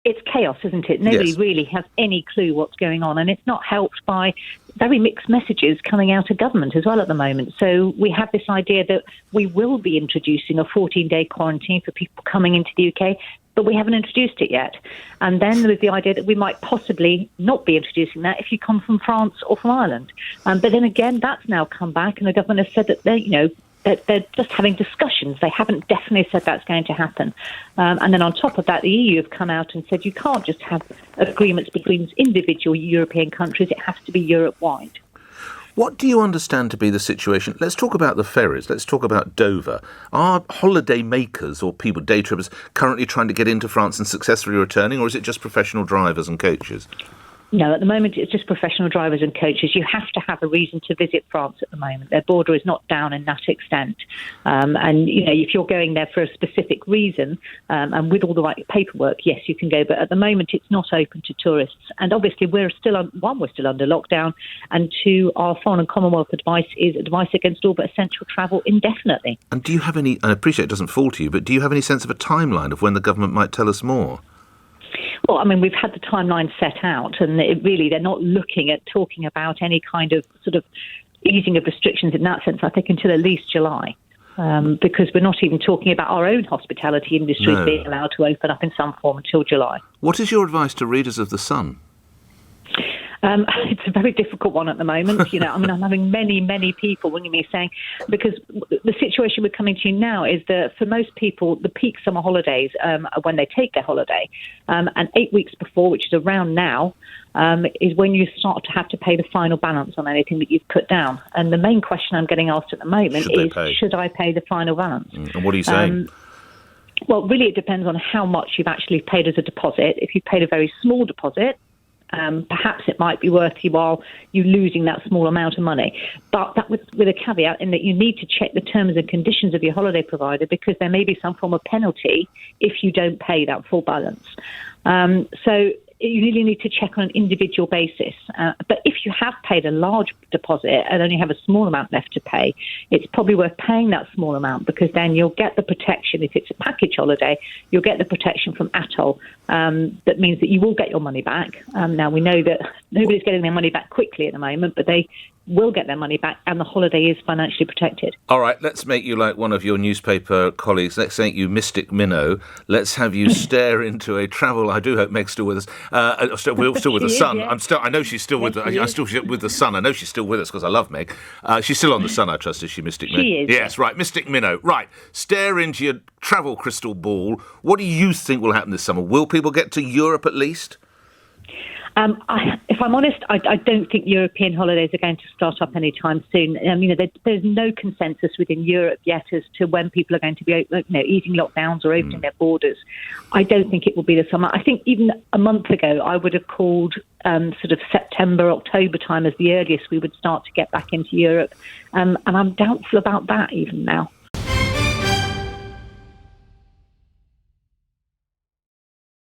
It's chaos, isn't it? Nobody really has any clue what's going on, and it's not helped by very mixed messages coming out of government as well at the moment. So we have this idea that we will be introducing a 14-day quarantine for people coming into the UK, but we haven't introduced it yet. And then there was the idea that we might possibly not be introducing that if you come from France or from Ireland. But then again, that's now come back, and the government has said that they're just having discussions. They haven't definitely said that's going to happen. And then on top of that, the EU have come out and said you can't just have agreements between individual European countries. It has to be Europe-wide. What do you understand to be the situation? Let's talk about the ferries. Let's talk about Dover. Are holiday makers or people, day trippers, currently trying to get into France and successfully returning, or is it just professional drivers and coaches? No, at the moment it's just professional drivers and coaches. You have to have a reason to visit France at the moment. Their border is not down in that extent. And, if you're going there for a specific reason and with all the right paperwork, yes, you can go. But at the moment it's not open to tourists. And obviously we're still under lockdown. And two, our Foreign and Commonwealth advice is advice against all but essential travel indefinitely. And do you have any, I appreciate it doesn't fall to you, but do you have any sense of a timeline of when the government might tell us more? Well, I mean, we've had the timeline set out, and they're not looking at talking about any kind of sort of easing of restrictions in that sense, I think, until at least July, because we're not even talking about our own hospitality industry being allowed to open up in some form until July. What is your advice to readers of The Sun? It's a very difficult one at the moment. I'm having many, many people ringing me saying, because the situation we're coming to now is that for most people, the peak summer holidays are when they take their holiday. And 8 weeks before, which is around now, is when you start to have to pay the final balance on anything that you've put down. And the main question I'm getting asked at the moment should I pay the final balance? And what are you saying? Well, really, it depends on how much you've actually paid as a deposit. If you paid a very small deposit, perhaps it might be worth you losing that small amount of money. But that with a caveat in that you need to check the terms and conditions of your holiday provider, because there may be some form of penalty if you don't pay that full balance. So you really need to check on an individual basis. But if you have paid a large deposit and only have a small amount left to pay, it's probably worth paying that small amount, because then you'll get the protection. If it's a package holiday, you'll get the protection from ATOL. That means that you will get your money back. Now, we know that nobody's getting their money back quickly at the moment, but they will get their money back, and the holiday is financially protected. All right, let's make you like one of your newspaper colleagues. Let's make you Mystic Minot. Let's have you stare into a travel. I do hope Meg's still with us. We're still with the Sun. Yeah. I know she's still with. I'm still with the Sun. I know she's still with us because I love Meg. She's still on the Sun. I trust. Is she Mystic Minot? She is. Yes, right. Mystic Minot. Right. Stare into your travel crystal ball. What do you think will happen this summer? Will people get to Europe at least? If I'm honest, I don't think European holidays are going to start up anytime soon. There's no consensus within Europe yet as to when people are going to be easing lockdowns or opening their borders. I don't think it will be the summer. I think even a month ago, I would have called sort of September, October time as the earliest we would start to get back into Europe. And I'm doubtful about that even now.